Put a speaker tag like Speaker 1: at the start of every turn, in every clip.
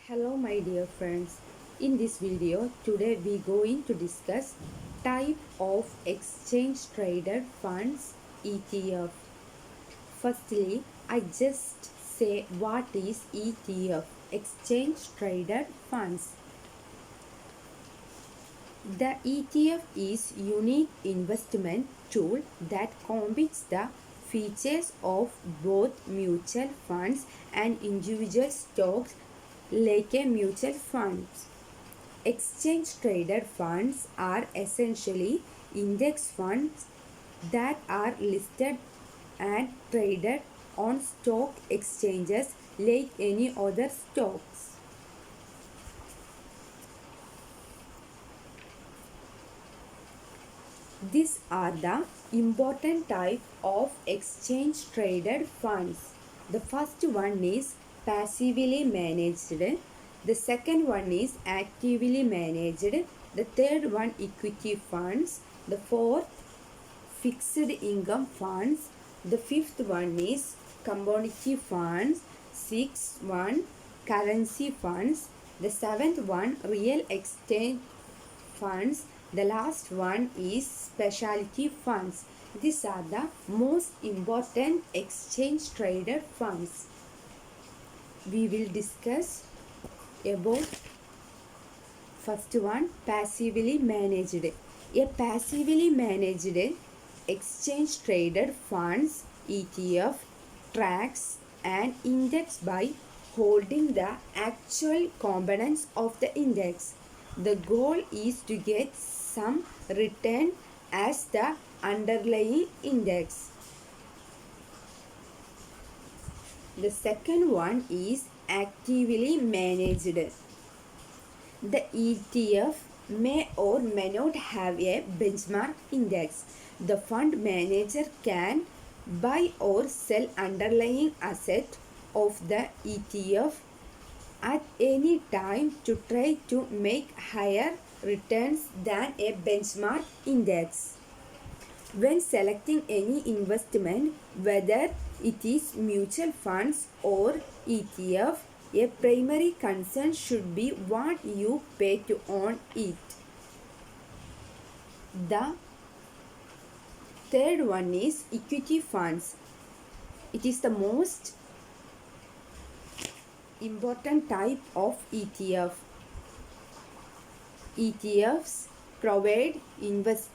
Speaker 1: Hello my dear friends. In this video today we going to discuss type of exchange traded funds ETF. Firstly, I just say what is ETF, exchange traded funds. The ETF is unique investment tool that combines the features of both mutual funds and individual stocks like a mutual funds. Exchange traded funds are essentially index funds that are listed and traded on stock exchanges like any other stocks. These are the important type of exchange traded funds. The first one is passively managed. The second one is actively managed. The third one equity funds. The fourth fixed income funds. The fifth one is commodity funds. Sixth one currency funds. The seventh one real estate funds. The last one is specialty funds. These are the most important exchange traded funds. We will discuss about first one, passively managed. A passively managed exchange traded funds ETF tracks an index by holding the actual components of the index. The goal is to get some return as the underlying index. The second one is actively managed. The ETF may or may not have a benchmark index. The fund manager can buy or sell underlying asset of the ETF at any time to try to make higher returns than a benchmark index. When selecting any investment, whether it is mutual funds or ETF, a primary concern should be what you pay to own it. The third one is equity funds. It is the most important type of ETF. ETFs provide investors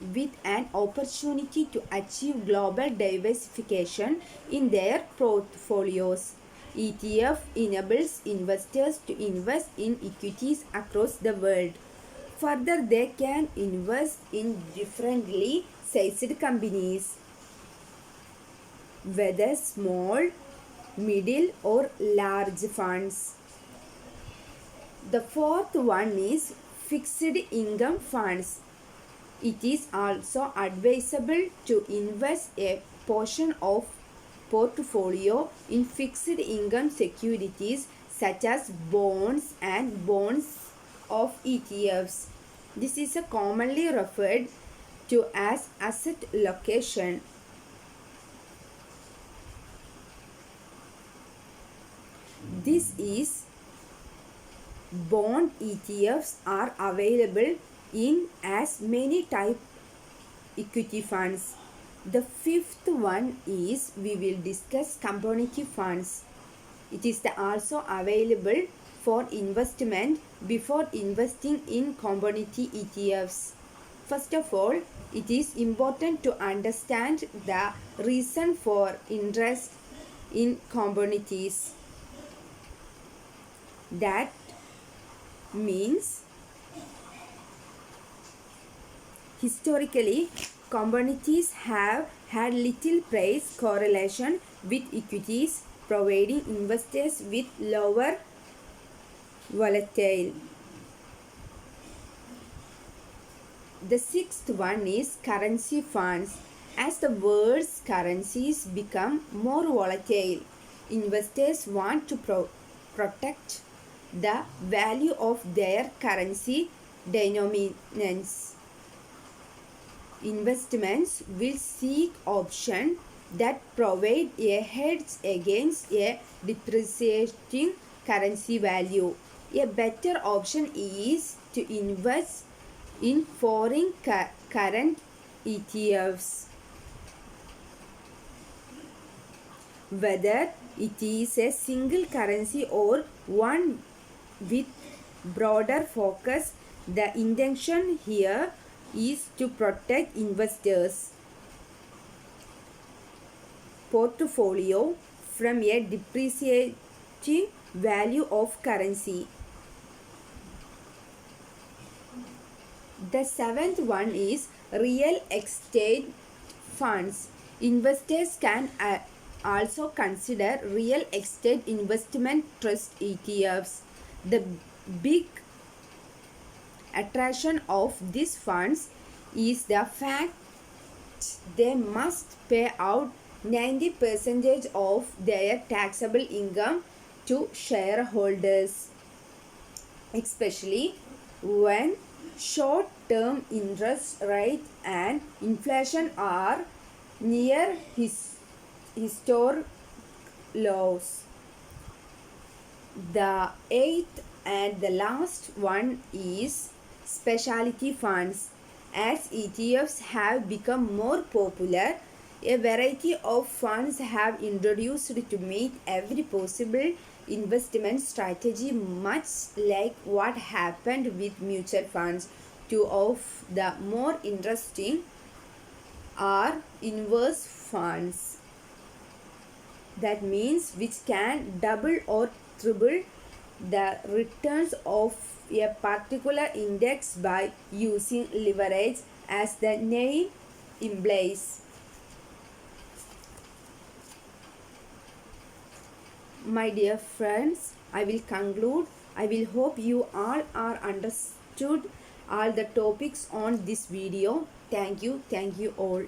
Speaker 1: with an opportunity to achieve global diversification in their portfolios. ETF enables investors to invest in equities across the world. Further, they can invest in differently sized companies, whether small, middle or large funds. The fourth one is fixed income funds. It is also advisable to invest a portion of portfolio in fixed income securities such as bonds and bonds of ETFs. This is commonly referred to as asset allocation. This is bond ETFs are available in as many type equity funds. The fifth one is we will discuss commodity funds. It is also available for investment before investing in commodity ETFs. First of all, it is important to understand the reason for interest in commodities. That means historically commodities have had little price correlation with equities, providing investors with lower volatile. The sixth one is currency funds. As the world's currencies become more volatile, investors want to protect the value of their currency denominants. Investments will seek options that provide a hedge against a depreciating currency value. A better option is to invest in foreign current ETFs. Whether it is a single currency or one with broader focus, the intention here is to protect investors' portfolio from a depreciating value of currency. The seventh one is real estate funds. Investors can also consider real estate investment trust ETFs. The big attraction of these funds is the fact they must pay out 90% of their taxable income to shareholders, especially when short-term interest rate and inflation are near historic lows. The eighth and the last one is specialty funds. As ETFs have become more popular, a variety of funds have introduced to meet every possible investment strategy, much like what happened with mutual funds. Two of the more interesting are inverse funds. That means which can double or triple the returns of a particular index by using leverage, as the name implies. My dear friends, I will conclude. I will hope you all are understood all the topics on this video. Thank you all.